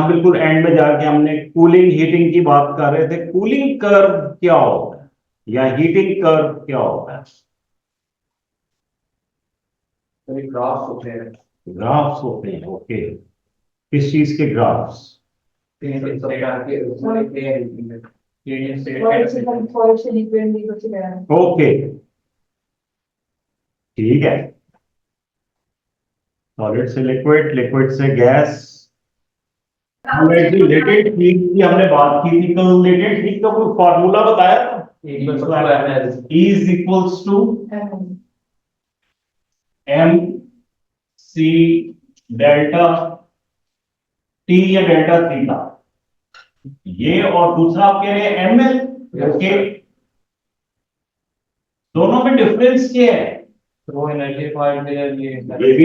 हम बिल्कुल एंड में जाके हमने कूलिंग हीटिंग की बात कर रहे थे। कूलिंग कर्व क्या होता है या हीटिंग कर्व क्या होता है? ग्राफ्स होते हैं। ग्राफ्स होते हैं, ओके। किस चीज के ग्राफ्स? तीन प्रकार के उसमें होते हैं। ओके, ठीक है। सॉलिड से लिक्विड, लिक्विड से गैस। लेटेंट हीट की हमने बात की थी, तो लेटेंट हीट का कोई फॉर्मूला बताया था? E is equals to m c delta t या डेल्टा थीटा, ये और दूसरा आप कह रहे हैं ml। ओके, दोनों में डिफरेंस क्या है? वो एनर्जी पॉइंट है, ये भी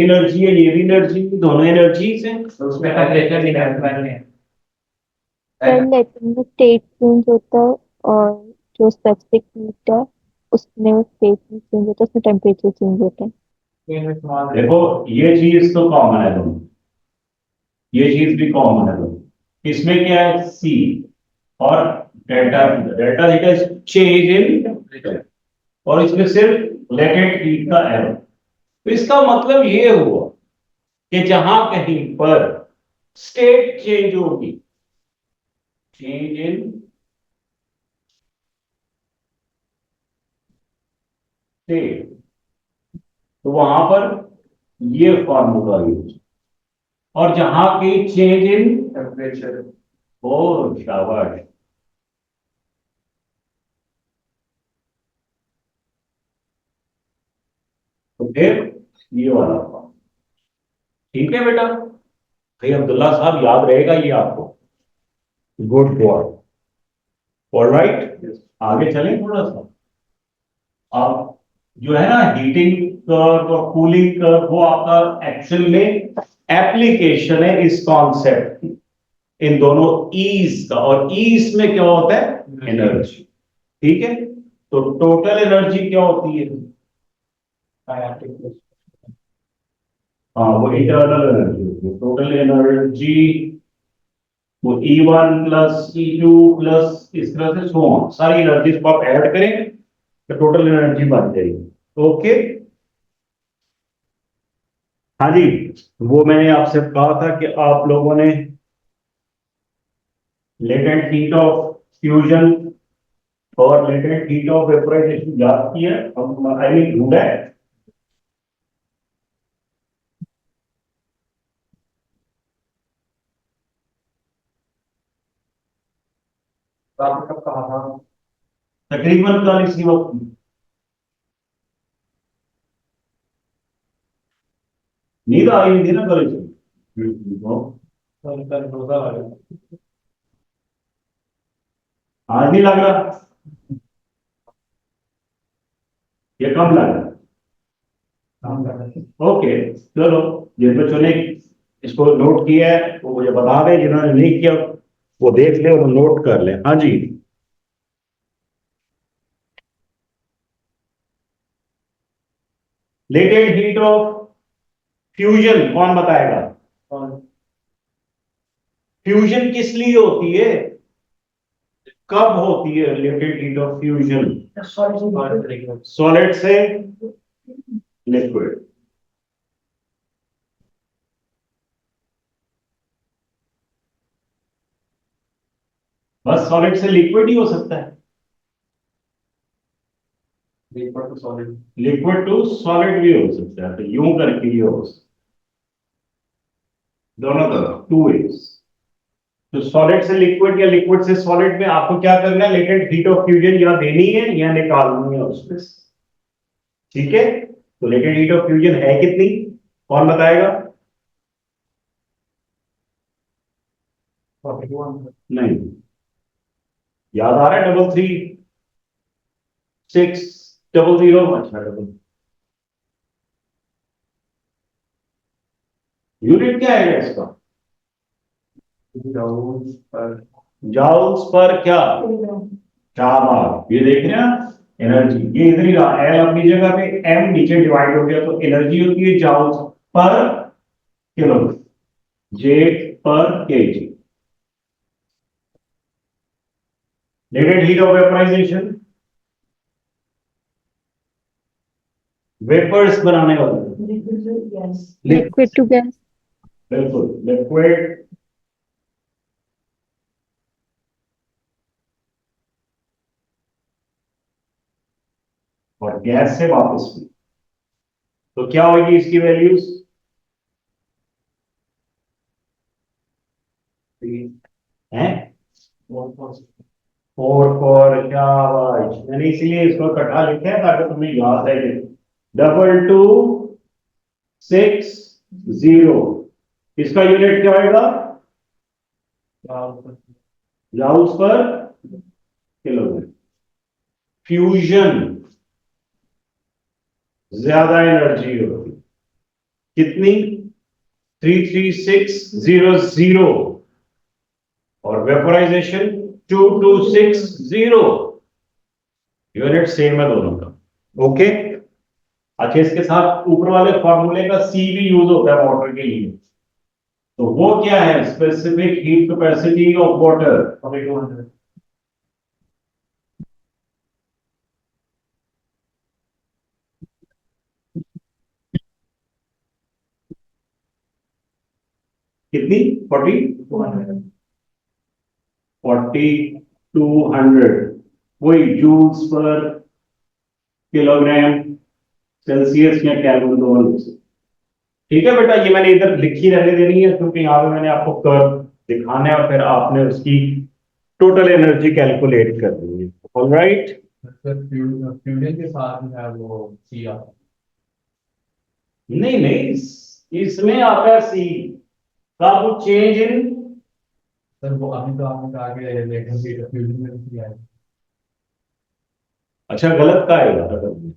एनर्जी है, ये भी एनर्जी, दोनों एनर्जीज हैं। तो उसमें टेम्परेचर निकालना है। सर लेटिन में स्टेट चेंज होता है और जो स्पेसिफिक हीट है उसमें स्टेट चेंज होता है, उसमें टेम्परेचर चेंज होता है। देखो ये चीज तो कॉमन है दोनों, ये चीज भी कॉमन है दोनों। इसमें क्या है? सी और delta theta. Delta theta change in temperature और इसमें सिर्फ लेटेंट हीट का एरर। तो इसका मतलब ये हुआ कि जहां कहीं पर स्टेट चेंज होगी, चेंज इन स्टेट, तो वहां पर ये फॉर्मूला यूज। और जहां की चेंज इन टेम्परेचर। ओ शाबाश, तो फिर ये वाला फॉर्म। ठीक है बेटा, भाई अब्दुल्ला साहब याद रहेगा ये आपको। Good boy, alright. आगे चलें थोड़ा सा। अब जो है ना हीटिंग कर्व और कूलिंग कर्व, वो आपका एक्चुअल में एप्लीकेशन है इस कॉन्सेप्ट की, इन दोनों ईज का। और ईज में क्या होता है? एनर्जी। ठीक है, तो टोटल एनर्जी क्या होती है? हाँ, वो इंटरनल एनर्जी होती है। टोटल एनर्जी वो E1 प्लस E2 प्लस इस तरह से सो ऑन, सारी एनर्जी को आप ऐड करें तो टोटल एनर्जी बन जाएगी। ओके, हाँ जी। वो मैंने आपसे कहा था कि आप लोगों ने लेटेंट हीट ऑफ फ्यूजन और लेटेंट हीट ऑफ वेपोराइजेशन याद किया, आई मीन ढूंढा है। आपने कब कहा था? तकरीबन कल इसी वक्त। नींद आ रही थी ना कल इसी। कल रोजा वाला। आज नहीं लग रहा, ये कम लग रहा। काम कर रहे थे। ओके, चलो, जिन बच्चों ने इसको नोट किया है वो मुझे बता दें, जिन्होंने नहीं किया वो देख ले और नोट कर ले। हाँ जी, लेटेंट हीट ऑफ फ्यूजन कौन बताएगा? फ्यूजन किस लिए होती है, कब होती है latent heat of fusion? Solid से लिक्विड। बस सॉलिड से लिक्विड ही हो सकता है। Liquid to solid. Liquid to solid भी हो सकता है, तो यूं करके ये हो सकता है, दोनों तरफ, टू वेज। तो सॉलिड से लिक्विड या लिक्विड से सॉलिड में आपको क्या करना है? लेटेंट हीट ऑफ फ्यूजन या देनी है या निकालनी है उसमें से। ठीक है, तो लेटेंट हीट ऑफ फ्यूजन है कितनी, कौन बताएगा? नहीं याद आ रहा है? 33600। अच्छा, डबल यूनिट क्या है इसका? जाउल्स पर। जाउल्स पर क्या? शाबाश, ये देख रहे हैं एनर्जी, ये इधर ही रहा, एल अपनी जगह पे, एम नीचे डिवाइड हो गया, तो एनर्जी होती है जाउल्स पर kilo, J per kg. latent heat of vaporization, vapours बनाने वाले, लिक्विड टू गैस, बिल्कुल लिक्विड और गैस से वापस भी। तो क्या होगी इसकी वैल्यूज? हैं 4 क्या आवाज, मैंने इसीलिए इसको इकट्ठा लिखा है ताकि तुम्हें याद रहे। 2260, इसका यूनिट क्या होगा? Joules per kilogram. फ्यूजन ज्यादा एनर्जी होती, कितनी? 33600, और वेपोराइजेशन 2260, यूनिट सेम है दोनों का। ओके, अच्छा इसके साथ ऊपर वाले फॉर्मूले का सी भी यूज होता है वाटर के लिए, तो वो क्या है? Specific heat capacity of water. कितनी? 4200, वही जूल्स पर किलोग्राम सेल्सियस या केल्विन, दोनों से। ठीक है बेटा, ये मैंने इधर लिखी रहने देनी है क्योंकि यहाँ पे मैंने आपको कर्व दिखाना है और फिर आपने उसकी टोटल एनर्जी कैलकुलेट करनी है। ऑलराइट, फ्यूजन के साथ में है वो सिया। नहीं नहीं, इसमें आता है सी का वो चेंज इन। सर वो अभी तो आपने कहा कि लेटेंट हीट फ्यूजन में किया है। अच्छा गलत का आएगा, तो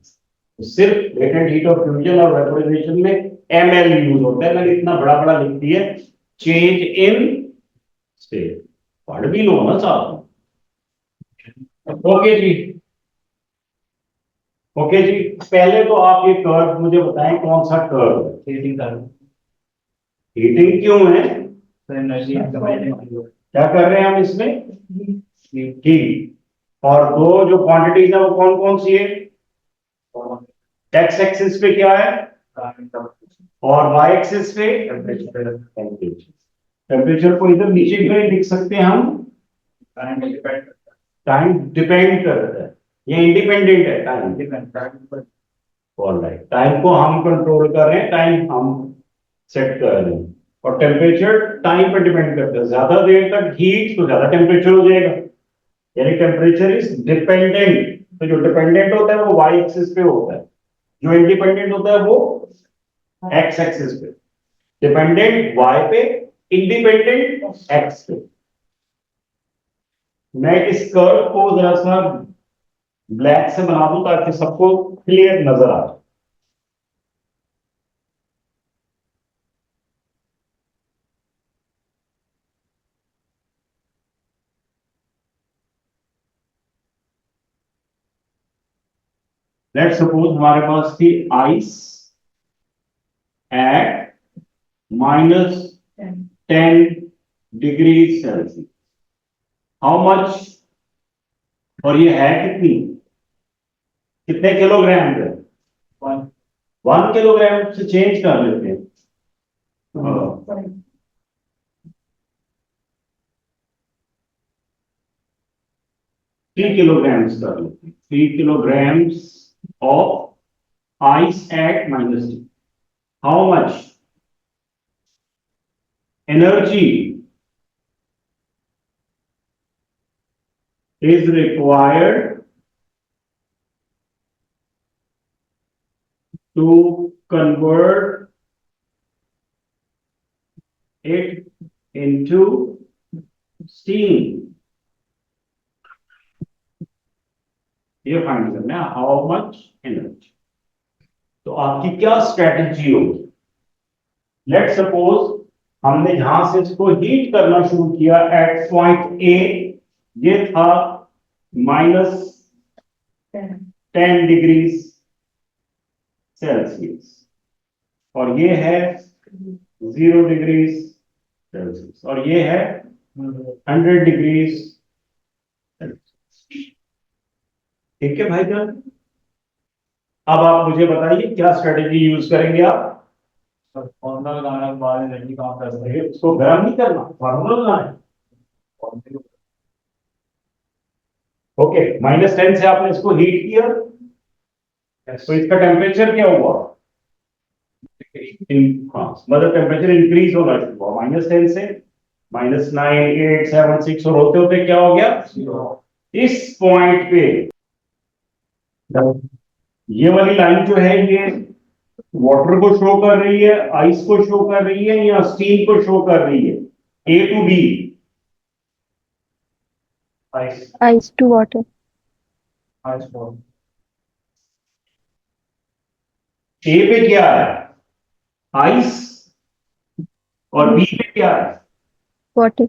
सिर्फ लेटेंट हीट ऑफ फ्यूजन और वेपोराइजेशन में एमएल यूज होता है, मैंने इतना बड़ा बड़ा लिख दिया, चेंज इन स्टेट। पढ़ भी लो ना साहब। ओके जी, ओके जी, पहले तो आप ये कर्व मुझे बताएं, कौन सा कर्व है? हीटिंग कर हीटिंग क्यों है? सर एनर्जी क्या कर रहे हैं हम इसमें? हीट। और दो जो क्वांटिटीज है वो कौन कौन सी है? एक्स एक्सिस पे क्या है और वाई एक्सिस पे टेम्परेचर। टेम्परेचर को इधर नीचे की तरफ लिख सकते हैं हम, टाइम डिपेंड करता है, ये इंडिपेंडेंट है टाइम। ऑलराइट, टाइम को हम कंट्रोल कर रहे हैं, टाइम हम सेट कर रहे हैं, और टेम्परेचर टाइम पर डिपेंड करता है। ज्यादा देर तक हीट तो ज्यादा टेम्परेचर हो जाएगा, यानी टेम्परेचर इज डिपेंडेंट। तो जो डिपेंडेंट होता है वो वाई एक्सिस पे होता है, जो इंडिपेंडेंट होता है वो एक्स एक्सिस पे। डिपेंडेंट वाई पे, इंडिपेंडेंट एक्स पे। मैं इस कर्व को जरा सा ब्लैक से बना दूं ताकि सबको क्लियर नजर आ जाए। लेट्स सपोज हमारे पास थी ice eight -10 degree Celsius. How much? और ये है कितनी, कितने किलोग्राम है? 1 किलोग्राम से चेंज कर लेते हैं। 3 किलोग्राम्स कर लेते हैं। 3 kilograms of ice eight -10। How much energy is required to convert it into steam? ये फाइंड करना है, हाउ मच एनर्जी। तो आपकी क्या स्ट्रेटजी होगी? लेट सपोज हमने यहां से इसको हीट करना शुरू किया एट पॉइंट ए, ये था -10 डिग्री सेल्सियस, और ये है 0 डिग्री सेल्सियस, और ये है 100 डिग्री सेल्सियस। ठीक है भाई जान। अब आप मुझे बताइए क्या स्ट्रेटेजी यूज करेंगे आप। फॉर्मूला लगाने के बाद एनर्जी काम कर सकते हैं। उसको गर्म नहीं करना, फार्मूला लगाना है। ओके, -10 से आपने इसको हीट किया, तो इसका टेम्परेचर क्या हुआ? हाँ, मतलब टेम्परेचर इंक्रीज होना शुरू हुआ -10 से -9, 8, 7, 6 और होते होते क्या हो गया? इस पॉइंट पे ये वाली लाइन जो है ये वाटर को शो कर रही है, आइस को शो कर रही है, या स्टीम को शो कर रही है? A to B, ice ice to water. A पे क्या है? आइस। और बी पे क्या है? Water.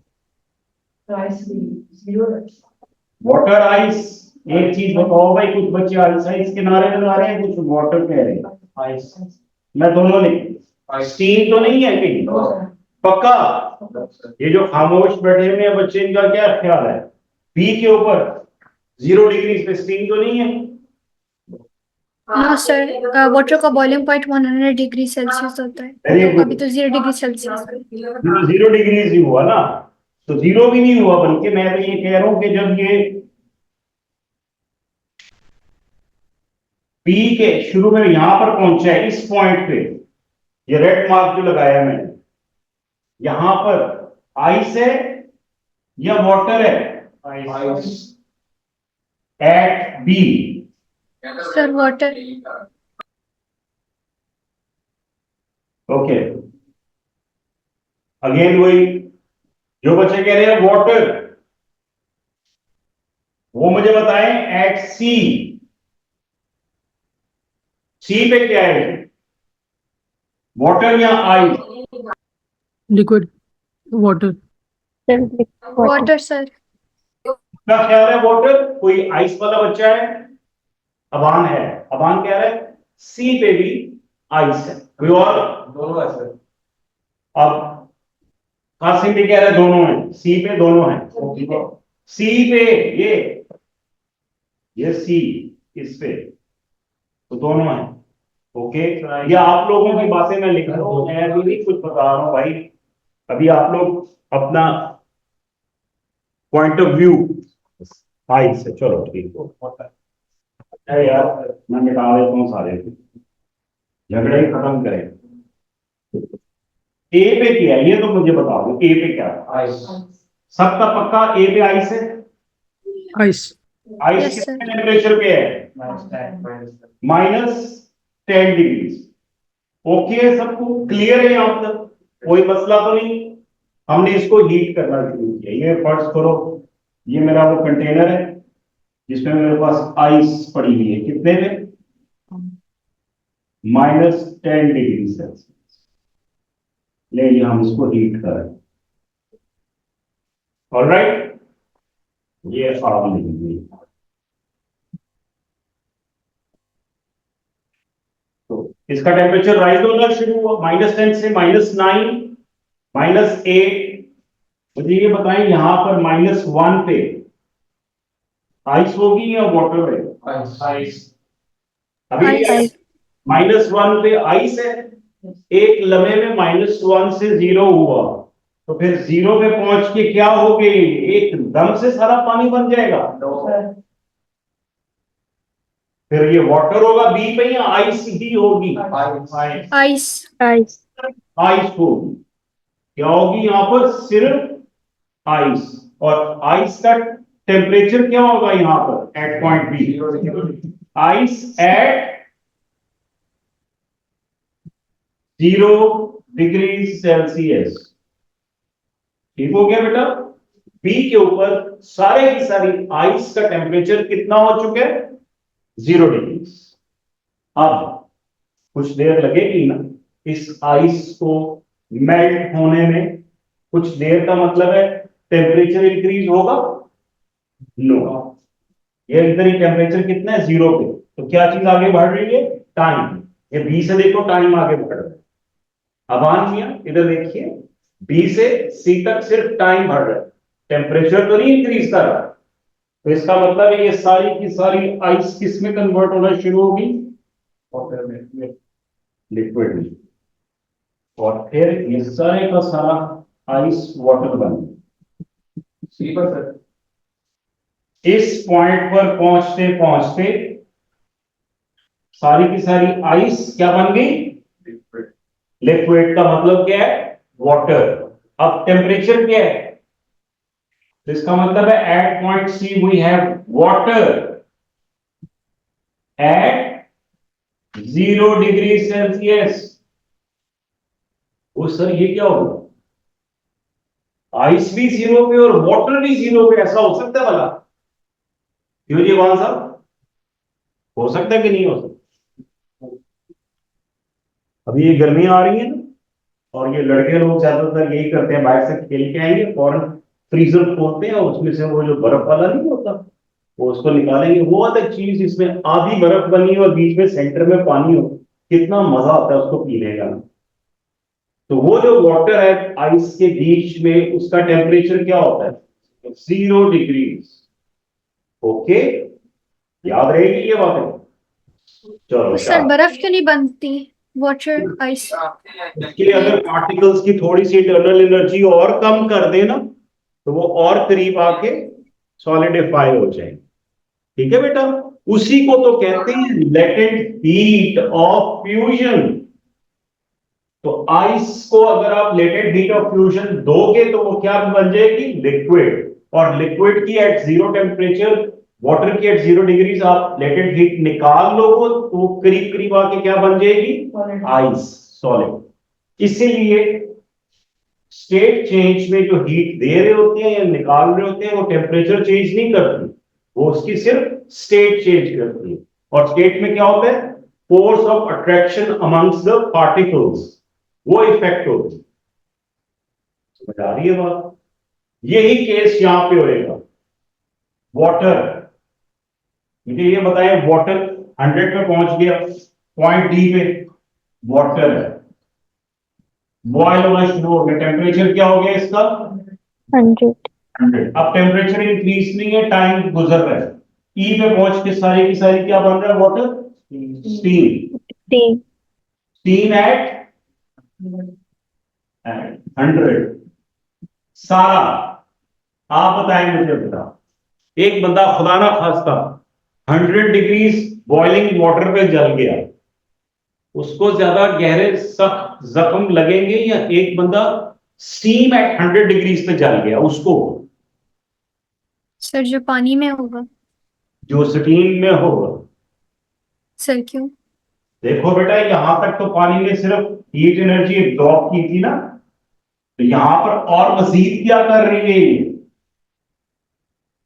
Water ice. एक चीज बताओ भाई, कुछ बच्चे आइस आइस किनारे लगा रहे हैं, कुछ वाटर कह रहे हैं। आइस, मैं दोनों लिख। स्टीम तो नहीं है कहीं? पक्का? ये जो खामोश बैठे हुए हैं बच्चे, इनका क्या ख्याल है? बी के ऊपर 0 डिग्री पे स्टीम तो नहीं है? नो सर, वाटर का बॉइलिंग पॉइंट 100 डिग्री सेल्सियस होता है, Very तो good. अभी तो 0 डिग्री सेल्सियस। 0 डिग्री ही हुआ ना, तो 0 भी नहीं हुआ, बल्कि मैं तो ये कह रहा हूं कि जब ये पी के शुरू में यहां पर पहुंचा है, इस पॉइंट पे, ये रेड मार्क जो लगाया मैंने, यहां पर आइस है या वाटर है? Ice at B. Sir water. Okay, again वही, जो बच्चे कह रहे हैं वाटर, वो मुझे बताएं एट सी। सी पे क्या है? वाटर या ice? Liquid water. Then liquid water. Water sir. क्या ख्याल है? वाटर? कोई आइस वाला बच्चा है? अबान है, अबान कह रहा है सी पे भी आइस है। कोई और? दोनों है सर। अब कासिम भी कह रहा है दोनों है, सी पे दोनों है। सी पे ये सी, इस पे तो दोनों है। ओके, ये आप लोगों की बातें मैं लिख रहा हूं, मैं भी नहीं कुछ बता रहा हूं भाई। अभी आप लोग अपना पॉइंट ऑफ व्यू आइस से, चलो ठीक है यार, मैं मिटा देता हूँ सारे, झगड़े ही खत्म करें। ए पे क्या है ये तो मुझे बताओ, ए पे क्या है? आइस। सबका पक्का ए पे आइस है? आइस। आइस Yes, कितने sir. टेम्परेचर पे है? -10 डिग्री। ओके है, सबको क्लियर है यहाँ तक? कोई मसला तो नहीं? हमने इसको हीट करना शुरू किया। ये फर्स्ट करो, ये मेरा वो कंटेनर है जिसमें मेरे पास आइस पड़ी हुई है, कितने में? -10 डिग्री सेल्सियस। ले लिया, हम इसको हीट करें। ऑलराइट, ये आग लगी हुई है। तो इसका टेम्परेचर राइज होना शुरू हुआ -10 से -9, -8। मुझे ये बताएं, यहां पर -1 पे आइस होगी या वाटर है? आइस। अभी Ice. -1 पे आइस है, एक लम्हे में -1 से 0 हुआ, तो फिर 0 पे पहुंच के क्या हो गई? एकदम से सारा पानी बन जाएगा? फिर ये वाटर होगा बी पे या आइस ही होगी? आइस। आइस। Ice. आइस होगी। क्या होगी यहां पर? सिर्फ आइस। और आइस का टेम्परेचर क्या होगा यहां पर at point B? Ice at 0 degree Celsius. ठीक हो गया बेटा? बी के ऊपर सारे की सारी आइस का टेम्परेचर कितना हो चुका है? 0 डिग्री। अब कुछ देर लगेगी ना इस आइस को मेल्ट होने में? कुछ देर का मतलब है टेम्परेचर इंक्रीज होगा? नो, ये इधर ही टेम्परेचर कितना है? 0 पे। तो क्या चीज आगे बढ़ रही है? टाइम। ये बी से देखो, टाइम आगे बढ़ रहा है। अबान मियां इधर देखिए, बी से सी तक सिर्फ टाइम बढ़ रहा है, टेम्परेचर तो नहीं इंक्रीज कर रहा। तो इसका मतलब है ये सारी की सारी आइस किस में कन्वर्ट होना शुरू होगी? वाटर में लिक्विड में। और फिर ये सारे का सारा आइस वाटर बन गया। सी पर सर इस पॉइंट पर पहुंचते पहुंचते सारी की सारी आइस क्या बन गई? लिक्विड लिक्विड का मतलब क्या है? वाटर। अब टेम्परेचर क्या है? तो इसका मतलब है at point C we have water at 0 degree Celsius. वो सर ये क्या होगा? आइस भी 0 पे और वाटर भी 0 पे, ऐसा हो सकता है भला? क्यों जी वाल साहब, हो सकता है कि नहीं हो सकता? अभी ये गर्मियां आ रही है ना, और ये लड़के लोग ज्यादातर यही करते हैं, बाहर से खेल के आएंगे फौरन फ्रीजर खोलते हैं, उसमें से वो जो बर्फ वाला नहीं होता वो उसको निकालेंगे। वो अलग चीज, इसमें आधी बर्फ बनी और बीच में सेंटर में पानी हो, कितना मजा आता है उसको पीने का। तो वो जो वाटर है आइस के बीच में, उसका टेम्परेचर क्या होता है? 0 डिग्री। ओके, याद रहेगी ये बातें? चलो तो सर बर्फ क्यों नहीं बनती? Water ice. उसके लिए अगर पार्टिकल्स की थोड़ी सी इंटरनल एनर्जी और कम कर देना तो वो और करीब आके सॉलिडिफाई हो जाए। ठीक है बेटा, उसी को तो कहते हैं लेटेंट हीट ऑफ फ्यूजन। तो आइस को अगर आप लेटेंट हीट ऑफ फ्यूजन दोगे तो वो क्या बन जाएगी? लिक्विड। और लिक्विड की एट 0 टेम्परेचर, वाटर की एट 0 डिग्रीज आप लेटेंट हीट निकाल लो तो वो करीब करीब आके क्या बन जाएगी? Ice, solid. इसीलिए स्टेट चेंज में जो हीट दे रहे होते हैं या निकाल रहे होते हैं वो टेम्परेचर चेंज नहीं करती, वो उसकी सिर्फ स्टेट चेंज करती है। और स्टेट में क्या होता है? Force of attraction amongst the particles, वो इफेक्ट होती है। समझ आ रही है बात? यही केस यहां पे होएगा। वाटर, मुझे ये बताएं, वाटर 100 पे पहुंच गया, पॉइंट डी पे वाटर है, बॉयल होना शुरू हो गया, टेम्परेचर क्या हो गया इसका? 100. 100। अब टेम्परेचर इंक्रीज नहीं है, टाइम गुजर रहा है। ई पे पहुंच के सारी की सारी क्या बन रहा है? Water, steam. Steam. Steam eight 100। सारा, आप बताएं मुझे बता, एक बंदा खुदा ना खास्ता 100 डिग्रीज बॉइलिंग वाटर पे जल गया, उसको ज्यादा गहरे सख्त जख्म लगेंगे या एक बंदा स्टीम एट 100 डिग्रीज पे जल गया उसको? सर जो पानी में होगा। जो स्टीम में होगा। सर क्यों? देखो बेटा, यहां तक तो पानी ने सिर्फ हीट एनर्जी एब्जॉर्ब की थी ना, तो यहां पर और मजीद क्या कर रही है ये?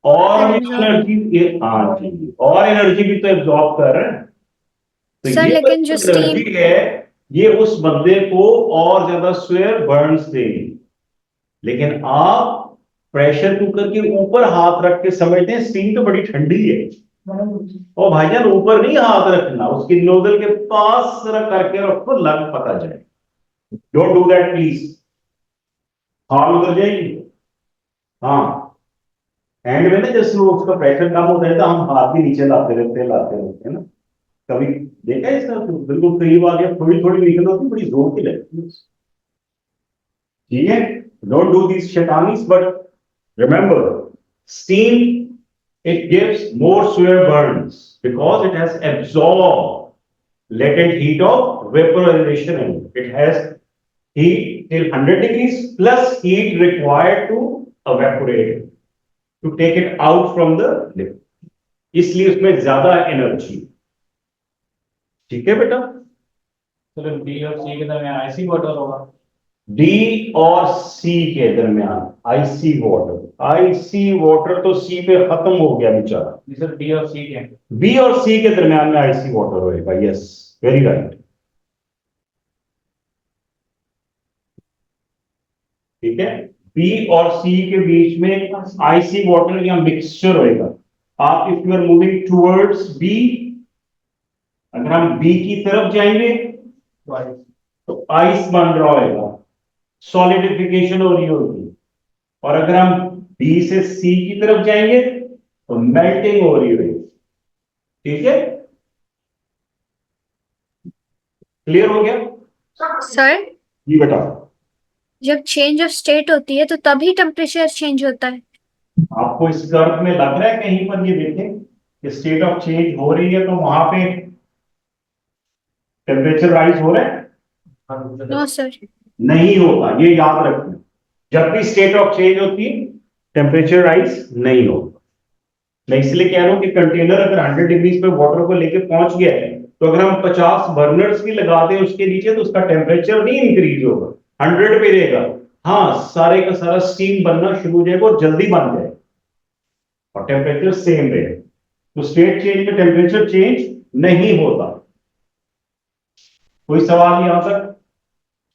और एनर्जी, हाँ जी, और एनर्जी भी तो एब्जॉर्ब कर रहे हैं। तो सर ये लेकिन जो एनर्जी स्टीम है ये उस बंदे को और ज्यादा स्वेयर बर्न्स देगी। लेकिन आप प्रेशर कुकर के ऊपर हाथ रख के समझते हैं स्टीम तो बड़ी ठंडी है, और भाईजान ऊपर नहीं हाथ रखना, उसकी नोजल के पास जरा करके रखो, लग पता जाए। डोंट डू दैट प्लीज, हाथ उतर जाएगी। हाँ, एंड में ना जैसे वो उसका प्रेशर कम होता है तो हम हाथ भी नीचे लाते रहते हैं ना। कभी देखा है इसका? तो बिल्कुल करीब आ गया, थोड़ी थोड़ी वीकनेस होती है, बड़ी जोर की लगती है। ठीक है, डोंट डू दिस शैतानीस, but remember steam, it gives more swere burns because it has absorbed latent heat of vaporization in it. It has heat till 100 degrees plus heat required to evaporate it, to take it out from the liquid. इसलिए उसमें ज्यादा energy. ठीक है बेटा? चलो D और सी के दरमियान आइसी वाटर होगा। डी और सी के दरमियान आईसी वाटर, आईसी वाटर तो सी पे खत्म हो गया बेचारा। जी सर, डी और सी के बी और सी के दरमियान में आईसी वाटर होएगा। Yes, very right. ठीक है, बी और सी के बीच में आईसी वाटर या मिक्सचर होएगा। आप if you are moving towards B, अगर हम बी की तरफ जाएंगे तो आइस बन रहा होगा, सॉलिडिफिकेशन हो रही होगी। और अगर हम बी से सी की तरफ जाएंगे तो मेल्टिंग हो रही है, ठीक है, क्लियर हो गया? सर जी बेटा, जब चेंज ऑफ स्टेट होती है तो तभी टेम्परेचर चेंज होता है। आपको इस कर्व में लग रहा है कहीं पर, ये देखें कि स्टेट ऑफ चेंज हो रही है तो वहां पे टेम्परेचर राइज हो रहा है? No sir. नहीं होगा, ये याद रखना। जब भी स्टेट ऑफ चेंज होती है टेम्परेचर राइज नहीं होगा। मैं इसलिए कह रहा हूं कि कंटेनर अगर 100 डिग्रीज पे वाटर को लेके पहुंच गया है तो अगर हम 50 बर्नर्स भी लगा दें उसके नीचे तो उसका टेम्परेचर नहीं इंक्रीज होगा, 100 पे रहेगा। हाँ, सारे का सारा स्टीम बनना शुरू हो जाएगा और जल्दी बन जाएगा और टेम्परेचर सेम रहेगा। तो स्टेट चेंज में टेम्परेचर चेंज नहीं होता। कोई सवाल यहां तक?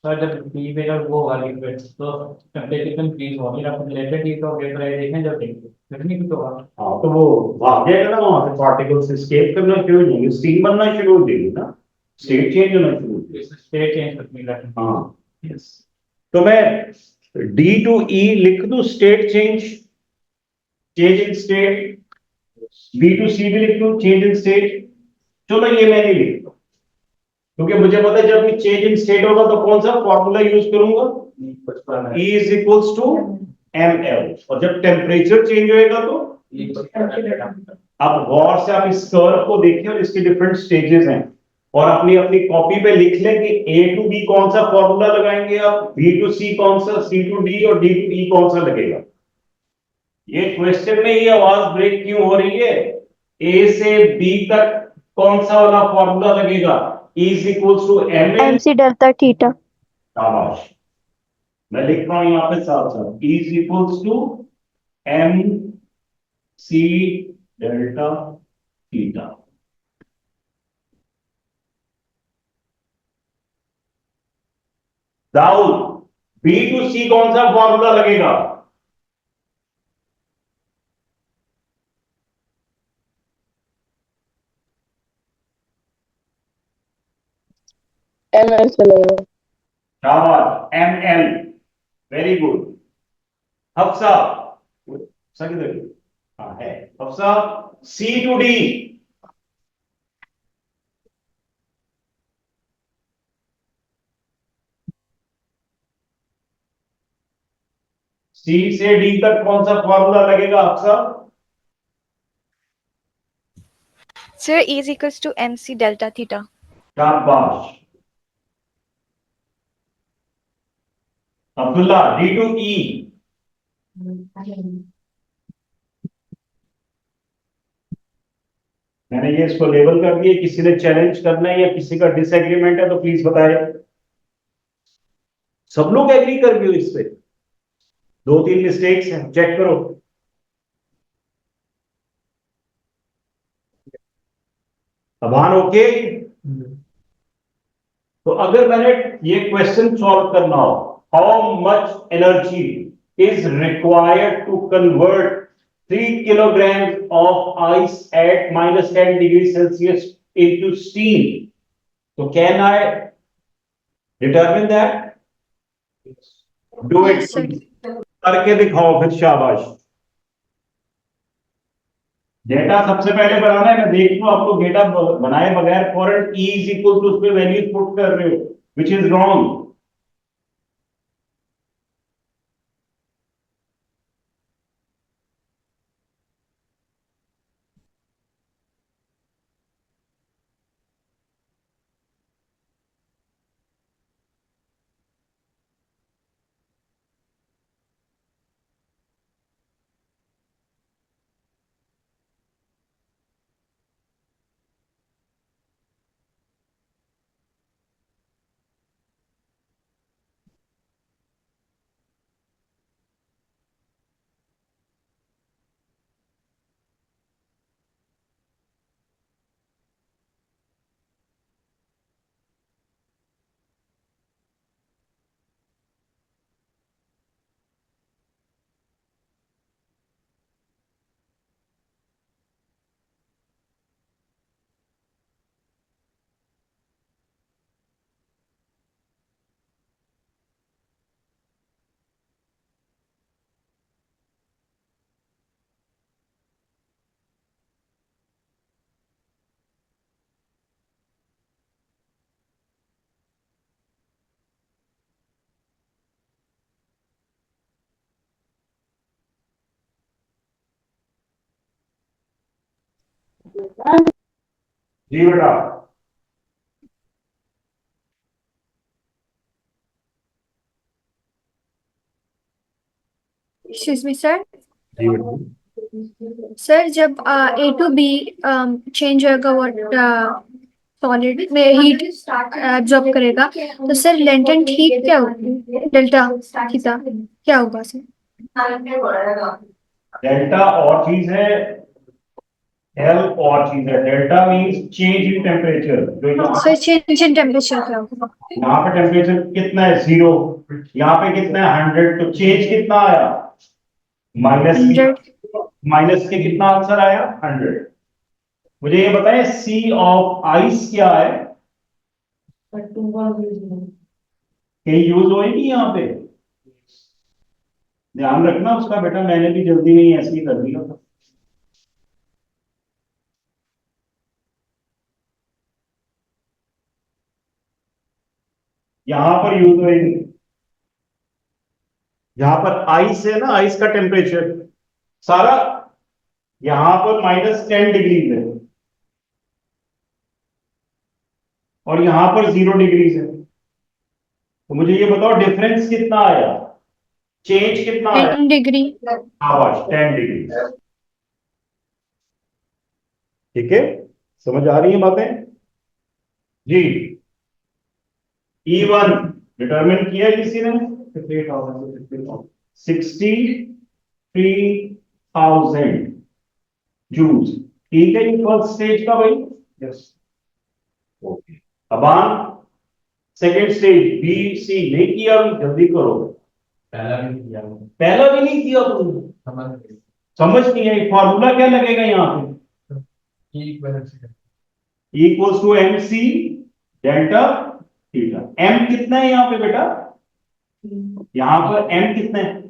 सर जब टी पे जब वो होगा लिक्विड तो टेम्परेचर इंक्रीज होगी, रेफ्रिजरेटेड हीट और वेपराइजेशन जब देंगे फिर नहीं कुछ होगा। हाँ, तो वो भाग जाएगा ना, वहां से पार्टिकल्स एस्केप करना शुरू हो जाएंगे, स्टीम बनना शुरू हो जाएगी ना, स्टेट चेंज होना शुरू हो जाएगा। स्टेट चेंज करने का। हाँ, यस। तो मैं डी टू ई लिख दूं, state change, change in state. B to C भी लिख दूं, चेंज इन स्टेट। चलो ये मैं नहीं लिखता क्योंकि मुझे पता है जब चेंज इन स्टेट होगा तो कौन सा फॉर्मूला यूज करूंगा, E is equals to M L, और जब टेम्परेचर चेंज होएगा तो अब गौर से आप इस कर्व को देखिए और इसके डिफरेंट स्टेजेस हैं और अपनी अपनी कॉपी पे लिख लें कि ए टू बी कौन सा फॉर्मूला लगाएंगे आप, बी टू सी कौन सा, सी टू डी और डी टू ई कौन सा लगेगा। ये क्वेश्चन में ये आवाज ब्रेक क्यों हो रही है, ए से बी तक कौन सा वाला फॉर्मूला लगेगा, E is equals to M L. mc delta theta शाबाश, मैं लिख रहा हूं यहां पे साथ साथ, E is equals to M C delta theta. Rahul, B to C कौन सा फॉर्मूला लगेगा? ml चलेगा शाबाश, M L, very good. Hafsa, Hafsa किधर है? हाँ है, Hafsa, C to D. C से डी तक कौन सा फॉर्मूला लगेगा Hafsa? Sir, E is equals to mc delta theta. शाबाश। अब्दुल्ला, डी टू ई। मैंने ये इसको लेबल कर दिया, किसी ने चैलेंज करना है या किसी का डिसएग्रीमेंट है तो प्लीज बताए। सब लोग एग्री कर रहे हो इस पे? दो तीन मिस्टेक्स हैं, चेक करो। अभान ओके? तो अगर मैंने ये क्वेश्चन सॉल्व करना हो, how much energy is required to convert 3 kilograms of ice at -10 degrees Celsius into steam, so can I determine that? Do it. Yes, sir. करके दिखाओ फिर, शाबाश। डेटा सबसे पहले बनाना है, मैं देख लूं आप लोग डेटा बनाए बगैर फॉरन E इज इक्वल टू उस पे वैल्यूज पुट कर रहे हो, विच इज रॉन्ग। जी बेटा। Excuse me sir. जी बेटा। सर जब ए टू बी चेंज होगा वाट सॉलिड में हीट एब्जॉर्ब करेगा तो सर लेंटेंट हीट क्या होगी, डेल्टा थीटा क्या होगा सर? डेल्टा और चीज है, एल और चीज है। Delta means change in temperature. जो सर चेंज इन टेम्परेचर क्या होगा? यहाँ पे टेम्परेचर कितना है, 0। यहाँ पे कितना है, 100। तो चेंज कितना आया, माइनस। 100। माइनस के कितना आंसर आया, 100। मुझे ये बताएं सी ऑफ आइस क्या है, कहीं यूज होएगी यहाँ पे? ध्यान रखना उसका बेटा, मैंने भी जल्दी नहीं ऐसे ही कर दिया था। यहां पर यूज होएगी, यहां पर आइस है ना, आइस का टेम्परेचर सारा यहां पर -10 डिग्रीज है और यहां पर 0 डिग्रीज है। तो मुझे ये बताओ डिफरेंस कितना आया, चेंज कितना आया? 10 डिग्री। आवाज 10 डिग्री। ठीक है, समझ आ रही है बातें जी? E1 डिटरमिन किया है किसी ने? 63,000 जूल्स। ठीक है, ये फर्स्ट स्टेज का भाई। Yes, okay. अब सेकेंड स्टेज बी सी नहीं किया अभी, जल्दी करो। पहला भी नहीं किया, पहला भी नहीं किया तुमने? समझ नहीं है, फॉर्मूला क्या लगेगा यहाँ पे? Equals to M C delta theta. M कितना है यहाँ पे बेटा? यहाँ पर एम कितना है,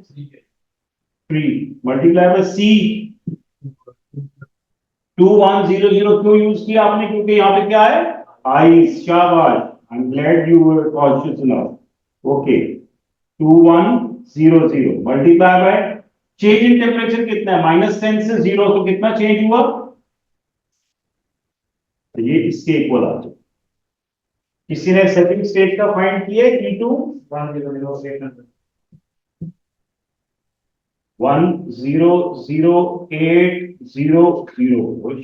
3 मल्टीप्लाई बाय सी 2100 क्यों यूज किया आपने? क्योंकि यहाँ पे क्या है, आइस। शाबाश, I am glad you were conscious enough. Okay, 2100 multiply by change in temperature कितना है, -10 से 0, तो कितना चेंज हुआ? तो ये इसके इक्वल आ जाए। किसी ने सेकंड स्टेज का फाइंड किया है, E2 100,800।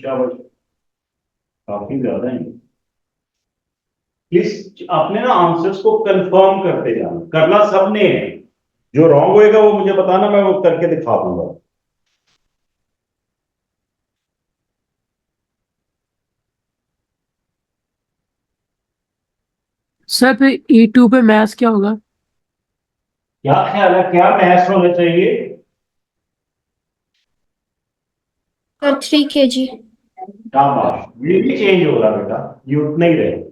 शाबाश, काफी ज्यादा है। प्लीज अपने ना आंसर्स को कंफर्म करते जाना, करना सबने है। जो रॉन्ग होएगा वो मुझे बताना, मैं वो करके दिखा दूंगा। सर फिर E2 पे मैथ्स क्या होगा? क्या ख्याल है, क्या मैथ्स होना चाहिए? Sir 3 kg। शाबाश, ये भी चेंज हो रहा बेटा, ये उतना ही रहे।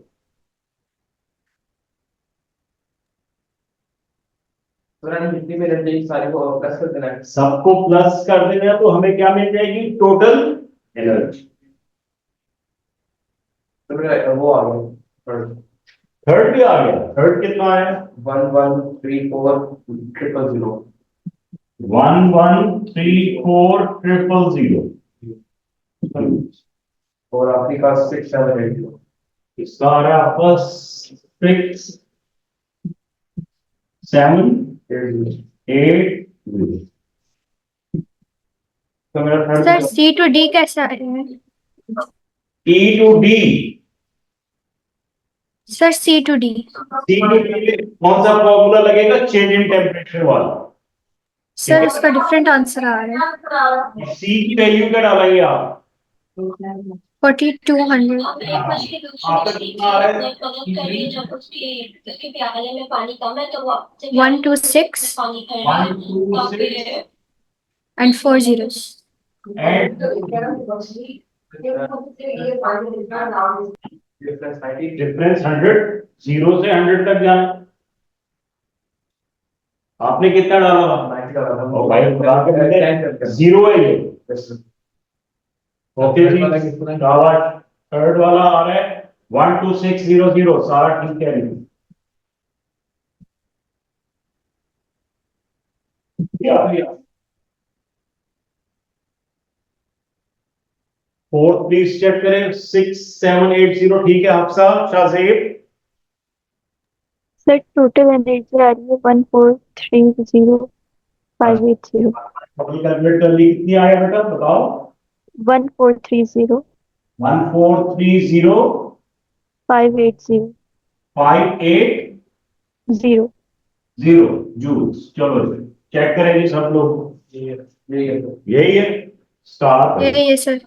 सबको प्लस कर देना तो हमें क्या मिल जाएगी, टोटल एनर्जी। वो आ गया, थर्ड भी आ गया। थर्ड कितना है, 1134,000। 1134,000। और आपके पास 678, इसका आ रहा है आपका 678। तो मेरा sir third C to D कैसा है? E to D। Sir C to D. C to D में कौन सा फॉर्मूला लगेगा, चेंज इन टेम्परेचर वाला। सर उसका डिफरेंट आंसर आ रहा है। C की वैल्यू क्या डालेंगे आप? 4200। आपका कितना आ रहा है? 126 126 and 4 zeros। एंड डिफरेंस 100, 0 से 100 तक जाना। आपने कितना डाला? 90 डाला। और भाई बता के बता, 0 है ये। ओके जी, शाबाश। थर्ड वाला आ रहा है 12600, सारा ठीक है। क्या भैया, फोर्थ प्लीज चेक करें 6780 ठीक है आपसा शाहजेब सर टोटल एनर्जी आ रही है 1430,580 अपनी कैलकुलेट कर ली कितनी आया बेटा बताओ 1430 1430 580 580 0 जूल्स चलो जी चेक करें जी सब लोग यही है यही है स्टार्ट यही है सर